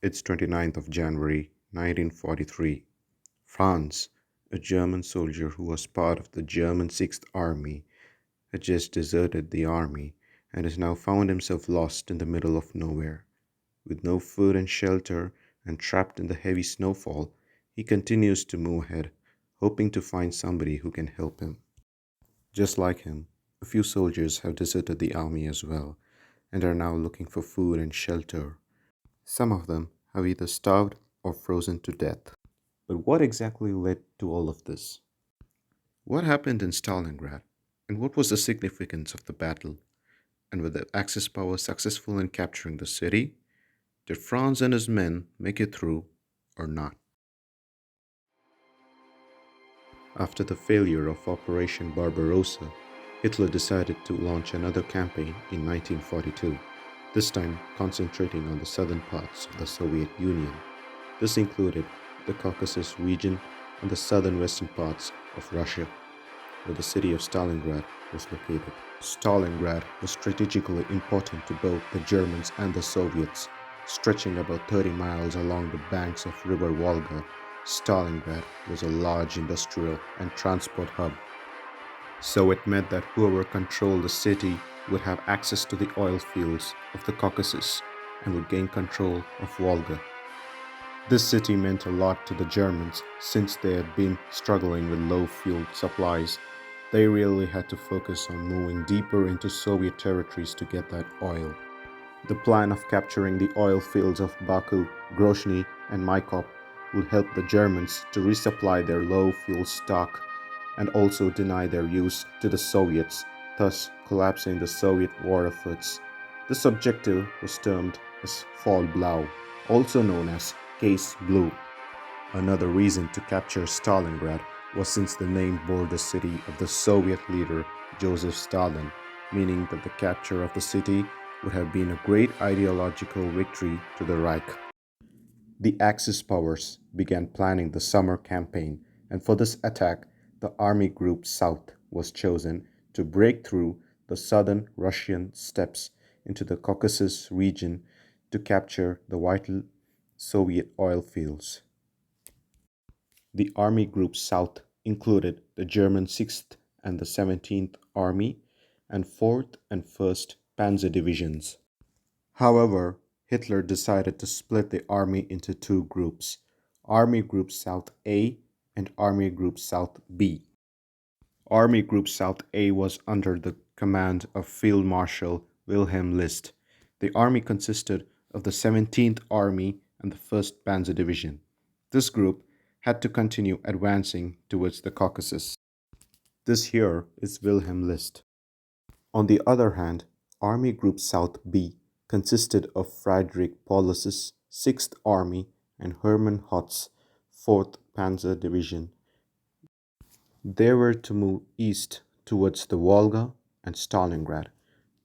It's 29th of January 1943. France, a German soldier who was part of the German Sixth Army, had just deserted the army and has now found himself lost in the middle of nowhere. With no food and shelter and trapped in the heavy snowfall, he continues to move ahead, hoping to find somebody who can help him. Just like him, a few soldiers have deserted the army as well and are now looking for food and shelter. Some of them have either starved or frozen to death. But what exactly led to all of this? What happened in Stalingrad? And what was the significance of the battle? And were the Axis powers successful in capturing the city? Did Franz and his men make it through or not? After the failure of Operation Barbarossa, Hitler decided to launch another campaign in 1942, this time concentrating on the southern parts of the Soviet Union. This included the Caucasus region and the southern western parts of Russia, where the city of Stalingrad was located. Stalingrad was strategically important to both the Germans and the Soviets. Stretching about 30 miles along the banks of River Volga, Stalingrad was a large industrial and transport hub. So it meant that whoever controlled the city would have access to the oil fields of the Caucasus and would gain control of Volga. This city meant a lot to the Germans since they had been struggling with low fuel supplies. They really had to focus on moving deeper into Soviet territories to get that oil. The plan of capturing the oil fields of Baku, Grozny, and Maikop would help the Germans to resupply their low fuel stock and also deny their use to the Soviets, thus collapsing the Soviet war efforts. This objective was termed as Fall Blau, also known as Case Blue. Another reason to capture Stalingrad was since the name bore the city of the Soviet leader Joseph Stalin, meaning that the capture of the city would have been a great ideological victory to the Reich. The Axis powers began planning the summer campaign, and for this attack, the Army Group South was chosen to break through the southern Russian steppes into the Caucasus region to capture the vital Soviet oil fields. The Army Group South included the German 6th and the 17th Army and 4th and 1st Panzer Divisions. However, Hitler decided to split the army into two groups, Army Group South A and Army Group South B. Army Group South A was under the command of Field Marshal Wilhelm List. The army consisted of the 17th Army and the 1st Panzer Division. This group had to continue advancing towards the Caucasus. This here is Wilhelm List. On the other hand, Army Group South B consisted of Friedrich Paulus's 6th Army and Hermann Hoth's 4th Panzer Division. They were to move east towards the Volga and Stalingrad.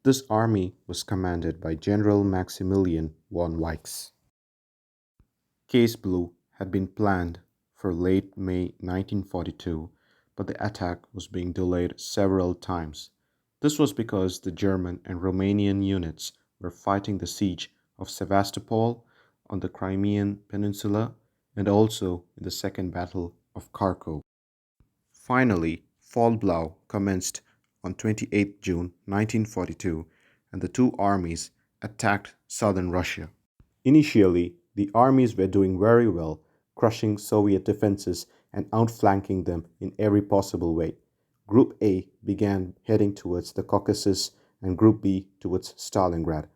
This army was commanded by General Maximilian von Weichs. Case Blue had been planned for late May 1942, but the attack was being delayed several times. This was because the German and Romanian units were fighting the siege of Sevastopol on the Crimean Peninsula and also in the Second Battle of Kharkov. Finally, Fall Blau commenced on 28 June 1942 and the two armies attacked southern Russia. Initially, the armies were doing very well, crushing Soviet defenses and outflanking them in every possible way. Group A began heading towards the Caucasus and Group B towards Stalingrad.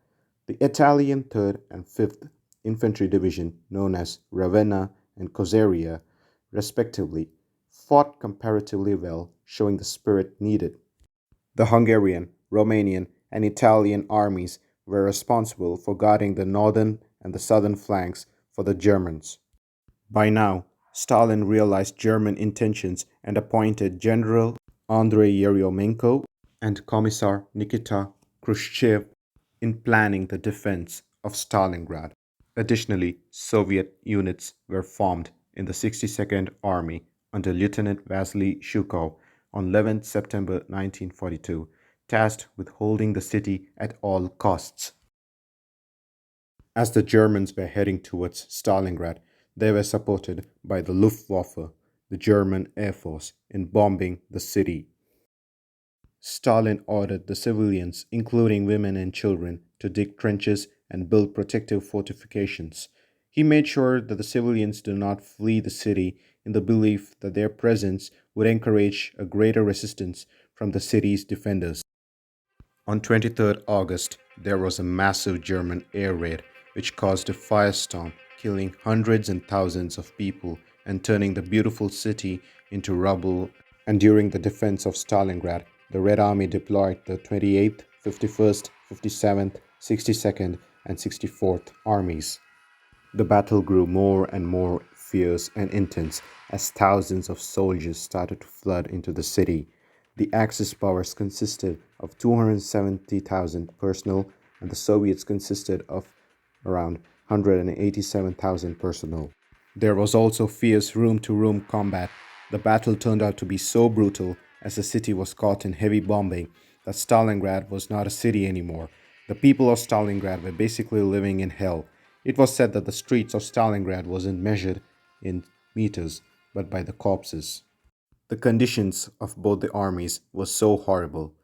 The Italian 3rd and 5th Infantry Division, known as Ravenna and Kosaria, respectively, fought comparatively well, showing the spirit needed. The Hungarian, Romanian, and Italian armies were responsible for guarding the northern and the southern flanks for the Germans. By now, Stalin realized German intentions and appointed General Andrei Yeryomenko and Commissar Nikita Khrushchev in planning the defense of Stalingrad. Additionally, Soviet units were formed in the 62nd Army under Lieutenant Vasily Shukov on 11 September 1942, tasked with holding the city at all costs. As the Germans were heading towards Stalingrad, they were supported by the Luftwaffe, the German Air Force, in bombing the city. Stalin ordered the civilians, including women and children, to dig trenches and build protective fortifications. He made sure that the civilians do not flee the city in the belief that their presence would encourage a greater resistance from the city's defenders. On 23rd August, there was a massive German air raid which caused a firestorm, killing hundreds and thousands of people and turning the beautiful city into rubble. And during the defense of Stalingrad, the Red Army deployed the 28th, 51st, 57th, 62nd, and 64th Armies. The battle grew more and more fierce and intense as thousands of soldiers started to flood into the city. The Axis powers consisted of 270,000 personnel, and the Soviets consisted of around 187,000 personnel. There was also fierce room to room combat. The battle turned out to be so brutal as the city was caught in heavy bombing that Stalingrad was not a city anymore. The people of Stalingrad were basically living in hell. It was said that the streets of Stalingrad wasn't measured in meters but by the corpses. The conditions of both the armies were so horrible.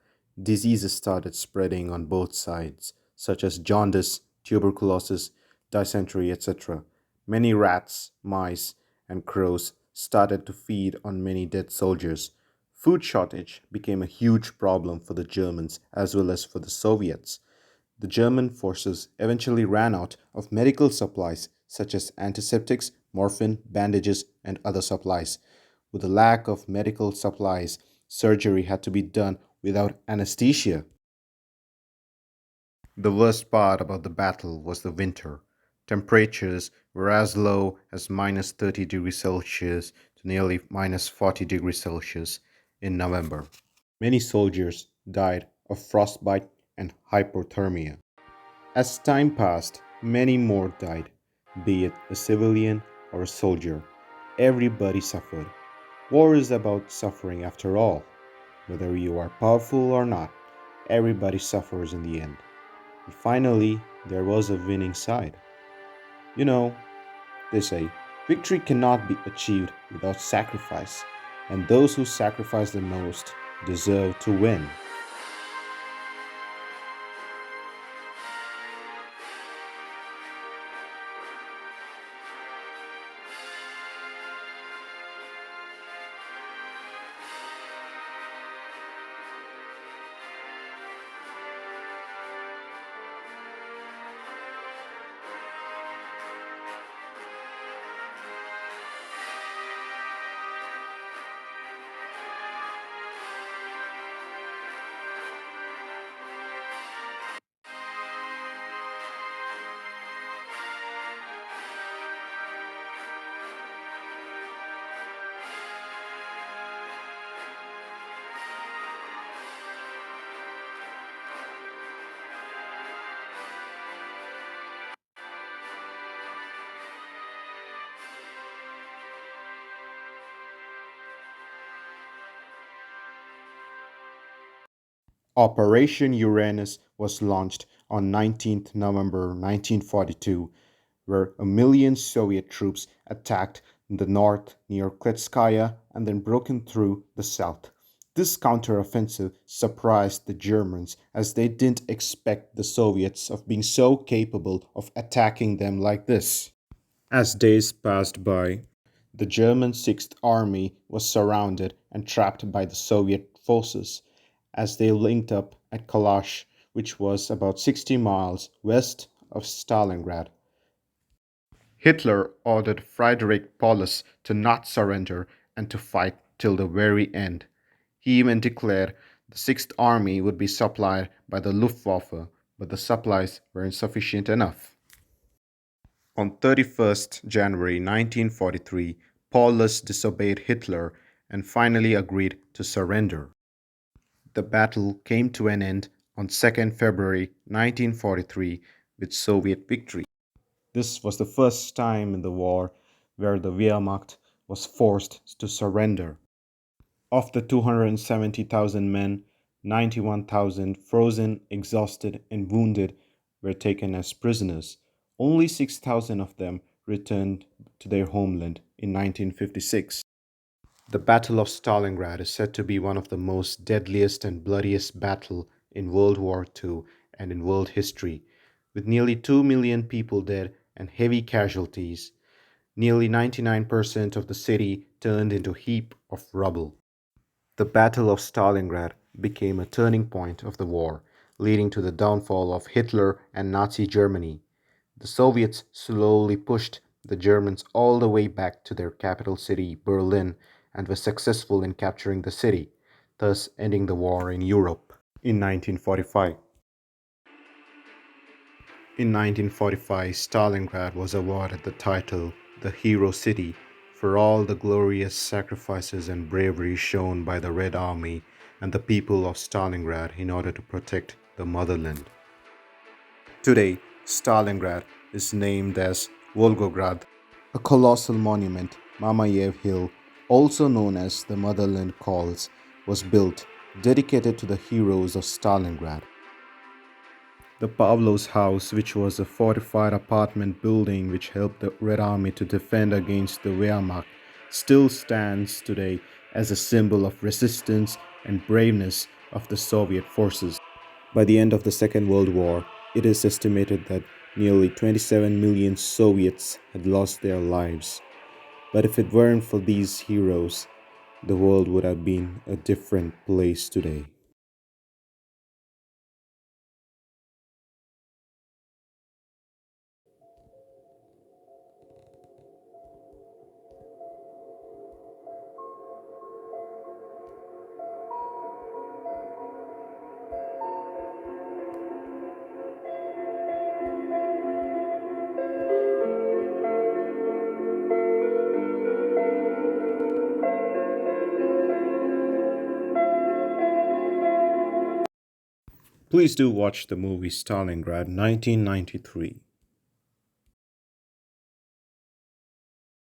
Diseases started spreading on both sides, such as jaundice, tuberculosis, dysentery, etc. Many rats, mice, and crows started to feed on many dead soldiers. Food shortage became a huge problem for the Germans as well as for the Soviets. The German forces eventually ran out of medical supplies such as antiseptics, morphine, bandages, and other supplies. With the lack of medical supplies, surgery had to be done without anesthesia. The worst part about the battle was the winter. Temperatures were as low as minus 30 degrees Celsius to nearly minus 40 degrees Celsius in November. Many soldiers died of frostbite and hypothermia. As time passed, many more died, be it a civilian or a soldier. Everybody suffered. War is about suffering after all. Whether you are powerful or not, everybody suffers in the end. And finally, there was a winning side. You know, they say victory cannot be achieved without sacrifice, and those who sacrifice the most deserve to win. Operation Uranus was launched on 19th November 1942, where a million Soviet troops attacked in the north near Kletskaya and then broken through the south. This counteroffensive surprised the Germans as they didn't expect the Soviets of being so capable of attacking them like this. As days passed by, the German Sixth Army was surrounded and trapped by the Soviet forces as they linked up at Kalash, which was about 60 miles west of Stalingrad. Hitler ordered Friedrich Paulus to not surrender and to fight till the very end. He even declared the Sixth Army would be supplied by the Luftwaffe, but the supplies were insufficient enough. On 31st January 1943, Paulus disobeyed Hitler and finally agreed to surrender. The battle came to an end on 2nd February 1943 with Soviet victory. This was the first time in the war where the Wehrmacht was forced to surrender. Of the 270,000 men, 91,000 frozen, exhausted, and wounded were taken as prisoners. Only 6,000 of them returned to their homeland in 1956. The Battle of Stalingrad is said to be one of the most deadliest and bloodiest battle in World War II and in world history, with nearly 2 million people dead and heavy casualties. Nearly 99% of the city turned into a heap of rubble. The Battle of Stalingrad became a turning point of the war, leading to the downfall of Hitler and Nazi Germany. The Soviets slowly pushed the Germans all the way back to their capital city, Berlin, and were successful in capturing the city, thus ending the war in Europe. In 1945. In 1945, Stalingrad was awarded the title the Hero City for all the glorious sacrifices and bravery shown by the Red Army and the people of Stalingrad in order to protect the motherland. Today, Stalingrad is named as Volgograd. A colossal monument, Mamayev Hill, also known as the Motherland Calls, was built, dedicated to the heroes of Stalingrad. The Pavlos House, which was a fortified apartment building which helped the Red Army to defend against the Wehrmacht, still stands today as a symbol of resistance and braveness of the Soviet forces. By the end of the Second World War, it is estimated that nearly 27 million Soviets had lost their lives. But if it weren't for these heroes, the world would have been a different place today. Please do watch the movie Stalingrad 1993.